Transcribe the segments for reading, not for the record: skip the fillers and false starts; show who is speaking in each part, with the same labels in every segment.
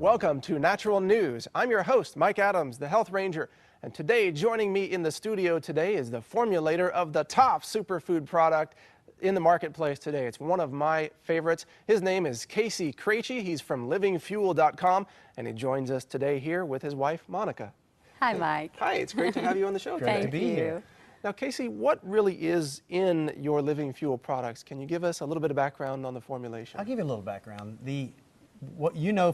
Speaker 1: Welcome to Natural News. I'm your host, Mike Adams, the Health Ranger. And today, joining me in the studio today is the formulator of the top superfood product in the marketplace today. It's one of my favorites. His name is Casey Krejci. He's from LivingFuel.com, and he joins us today here with his wife, Monica.
Speaker 2: Hi, Mike.
Speaker 1: Hi, it's great to have you on the show today.
Speaker 2: Great to be here.
Speaker 1: Now, Casey, what really is in your Living Fuel products? Can you give us a little bit of background on the formulation?
Speaker 3: I'll give you a little background.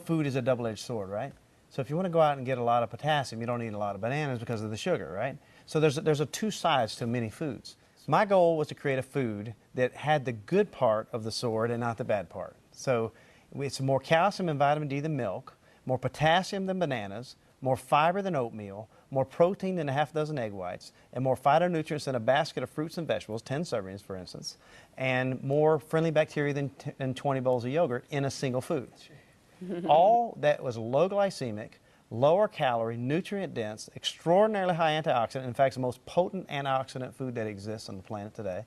Speaker 3: Food is a double-edged sword, right? So if you want to go out and get a lot of potassium, you don't eat a lot of bananas because of the sugar, right? So there's two sides to many foods. My goal was to create a food that had the good part of the sword and not the bad part. So it's more calcium and vitamin D than milk, more potassium than bananas, more fiber than oatmeal, more protein than a half dozen egg whites, and more phytonutrients than a basket of fruits and vegetables, 10 servings for instance, and more friendly bacteria than 20 bowls of yogurt in a single food. All that was low glycemic, lower calorie, nutrient dense, extraordinarily high antioxidant, in fact, it's the most potent antioxidant food that exists on the planet today,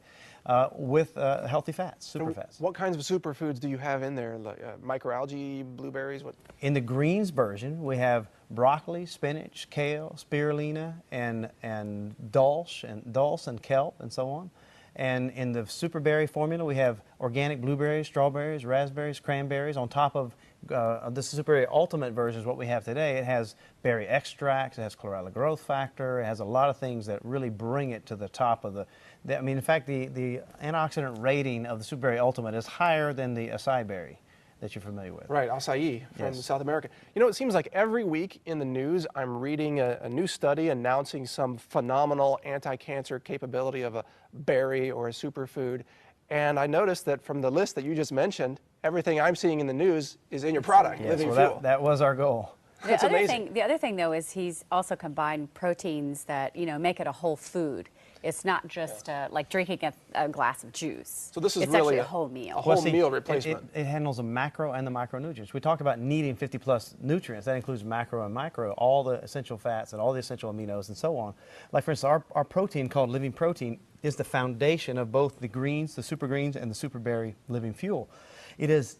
Speaker 3: with healthy fats, super fats.
Speaker 1: What kinds of superfoods do you have in there? Like, microalgae, blueberries? What?
Speaker 3: In the greens version, we have broccoli, spinach, kale, spirulina, and dulse and kelp, and so on. And in the SuperBerry formula, we have organic blueberries, strawberries, raspberries, cranberries. On top of this SuperBerry Ultimate version is what we have today. It has berry extracts, it has chlorella growth factor, it has a lot of things that really bring it to the top of I mean, in fact, the antioxidant rating of the SuperBerry Ultimate is higher than the acai berry that you're familiar with.
Speaker 1: Right, acai from
Speaker 3: Yes.
Speaker 1: South America. You know, it seems like every week in the news I'm reading a new study announcing some phenomenal anti-cancer capability of a berry or a superfood. And I noticed that from the list that you just mentioned, everything I'm seeing in the news is in your product,
Speaker 3: Yes,
Speaker 1: Living
Speaker 3: well,
Speaker 1: Fuel.
Speaker 3: that was our goal.
Speaker 1: That's amazing.
Speaker 2: The other thing, though, is he's also combined proteins that, make it a whole food. It's not just like drinking a glass of juice.
Speaker 1: So this is
Speaker 2: it's
Speaker 1: really
Speaker 2: actually a whole meal.
Speaker 1: A whole
Speaker 3: See,
Speaker 1: meal replacement.
Speaker 3: It handles the macro and the micronutrients. We talked about needing 50 plus nutrients. That includes macro and micro, all the essential fats and all the essential aminos and so on. Like for instance, our protein called Living Protein is the foundation of both the greens, the super greens, and the SuperBerry Living Fuel. It is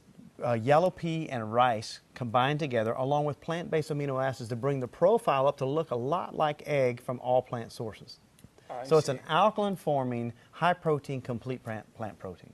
Speaker 3: yellow pea and rice combined together along with plant-based amino acids to bring the profile up to look a lot like egg from all plant sources. So it's an alkaline-forming, high-protein, complete plant protein.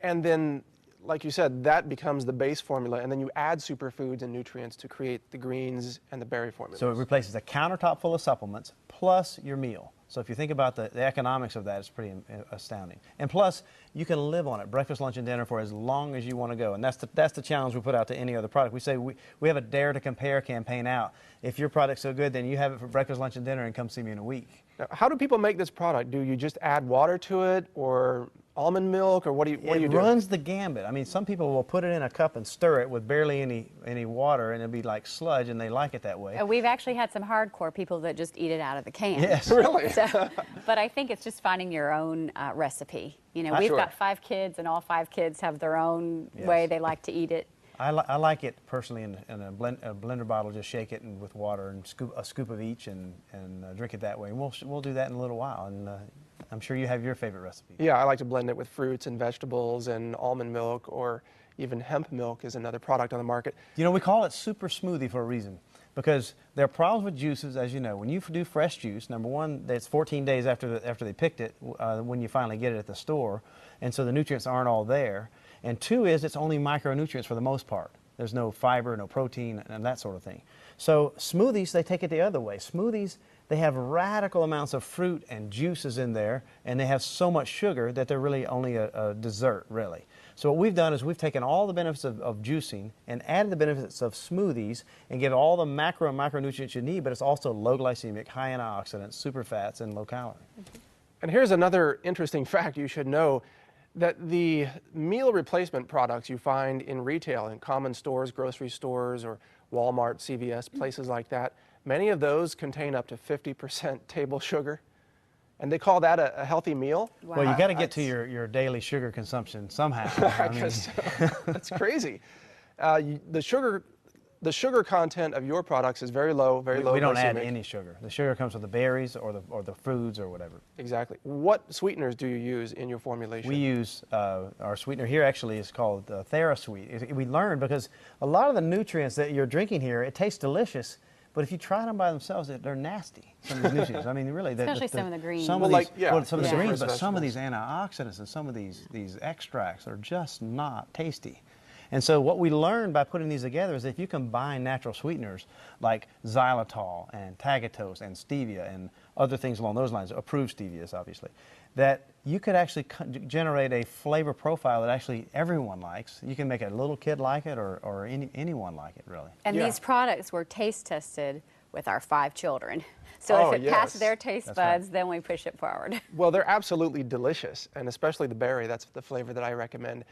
Speaker 1: And then, like you said, that becomes the base formula, and then you add superfoods and nutrients to create the greens and the berry formula.
Speaker 3: So it replaces a countertop full of supplements plus your meal. So if you think about the economics of that, it's pretty astounding. And plus, you can live on it, breakfast, lunch, and dinner for as long as you want to go. And that's the challenge we put out to any other product. We say we have a Dare to Compare campaign out. If your product's so good, then you have it for breakfast, lunch, and dinner and come see me in a week.
Speaker 1: Now, how do people make this product? Do you just add water to it, or almond milk, or what do you do?
Speaker 3: It runs the gambit. I mean, some people will put it in a cup and stir it with barely any water, and it'll be like sludge, and they like it that way.
Speaker 2: We've actually had some hardcore people that just eat it out of the can.
Speaker 3: Yes.
Speaker 1: Really?
Speaker 2: But I think it's just finding your own recipe. We've
Speaker 1: Sure.
Speaker 2: got 5 kids, and all 5 kids have their own way they like to eat it.
Speaker 3: I like it personally in a blender bottle. Just shake it with water and a scoop of each, and drink it that way. And we'll do that in a little while. And I'm sure you have your favorite recipe.
Speaker 1: Yeah, I like to blend it with fruits and vegetables and almond milk, or even hemp milk is another product on the market.
Speaker 3: We call it super smoothie for a reason, because there are problems with juices, as you know. When you do fresh juice, number one, it's 14 days after they picked it when you finally get it at the store, and so the nutrients aren't all there. And two is it's only micronutrients for the most part. There's no fiber, no protein, and that sort of thing. So smoothies, they take it the other way. Smoothies, they have radical amounts of fruit and juices in there, and they have so much sugar that they're really only a dessert, really. So what we've done is we've taken all the benefits of juicing and added the benefits of smoothies and give all the macro and micronutrients you need, but it's also low glycemic, high antioxidants, super fats, and low calorie.
Speaker 1: And here's another interesting fact you should know, that the meal replacement products you find in retail, in common stores, grocery stores, or Walmart, CVS, places like that, many of those contain up to 50% table sugar. And they call that a healthy meal?
Speaker 2: Wow.
Speaker 3: Well, you got to get to your daily sugar consumption somehow.
Speaker 1: I guess so. That's crazy. The sugar the sugar content of your products is very low, very low.
Speaker 3: We don't add
Speaker 1: glycemic.
Speaker 3: any sugar. The sugar comes from the berries or the foods or whatever.
Speaker 1: Exactly. What sweeteners do you use in your formulation?
Speaker 3: We use our sweetener here actually is called TheraSweet. We learned because a lot of the nutrients that you're drinking here, it tastes delicious, but if you try them by themselves, they're nasty. Some of these nutrients. I mean, really,
Speaker 2: Especially some of the greens.
Speaker 3: Some
Speaker 1: Well,
Speaker 3: of these,
Speaker 1: like, yeah,
Speaker 3: well, some of the
Speaker 1: yeah.
Speaker 3: greens, but
Speaker 1: Vegetables.
Speaker 3: some of these antioxidants and some of these extracts are just not tasty. And so what we learned by putting these together is if you combine natural sweeteners like xylitol and tagatose and stevia and other things along those lines, approved stevias obviously, that you could actually generate a flavor profile that actually everyone likes. You can make a little kid like it or anyone like it, really.
Speaker 2: And
Speaker 1: Yeah.
Speaker 2: these products were taste tested with our 5 children. So
Speaker 1: Oh,
Speaker 2: if it
Speaker 1: yes.
Speaker 2: passed their taste
Speaker 3: That's right.
Speaker 2: buds, then we push it forward.
Speaker 1: Well, they're absolutely delicious, and especially the berry. That's the flavor that I recommend.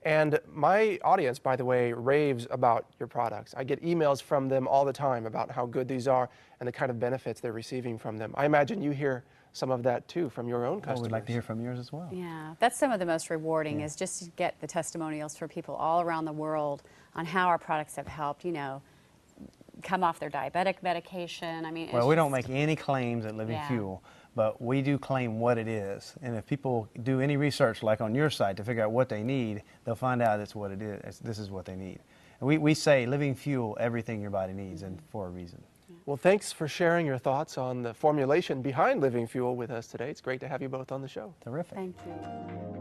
Speaker 1: And my audience, by the way, raves about your products. I get emails from them all the time about how good these are and the kind of benefits they're receiving from them. I imagine you hear some of that too from your own
Speaker 3: Oh,
Speaker 1: customers.
Speaker 3: we'd like to hear from yours as well.
Speaker 2: Yeah, that's some of the most rewarding is just to get the testimonials from people all around the world on how our products have helped, come off their diabetic medication. I mean,
Speaker 3: Well,
Speaker 2: it's
Speaker 3: we don't
Speaker 2: just-
Speaker 3: make any claims at Living
Speaker 2: Yeah.
Speaker 3: Fuel, but we do claim what it is. And if people do any research, like on your site, to figure out what they need, they'll find out it's what it is. This is what they need. And we say Living Fuel, everything your body needs, and for a reason.
Speaker 1: Well, thanks for sharing your thoughts on the formulation behind Living Fuel with us today. It's great to have you both on the show.
Speaker 3: Terrific.
Speaker 2: Thank you.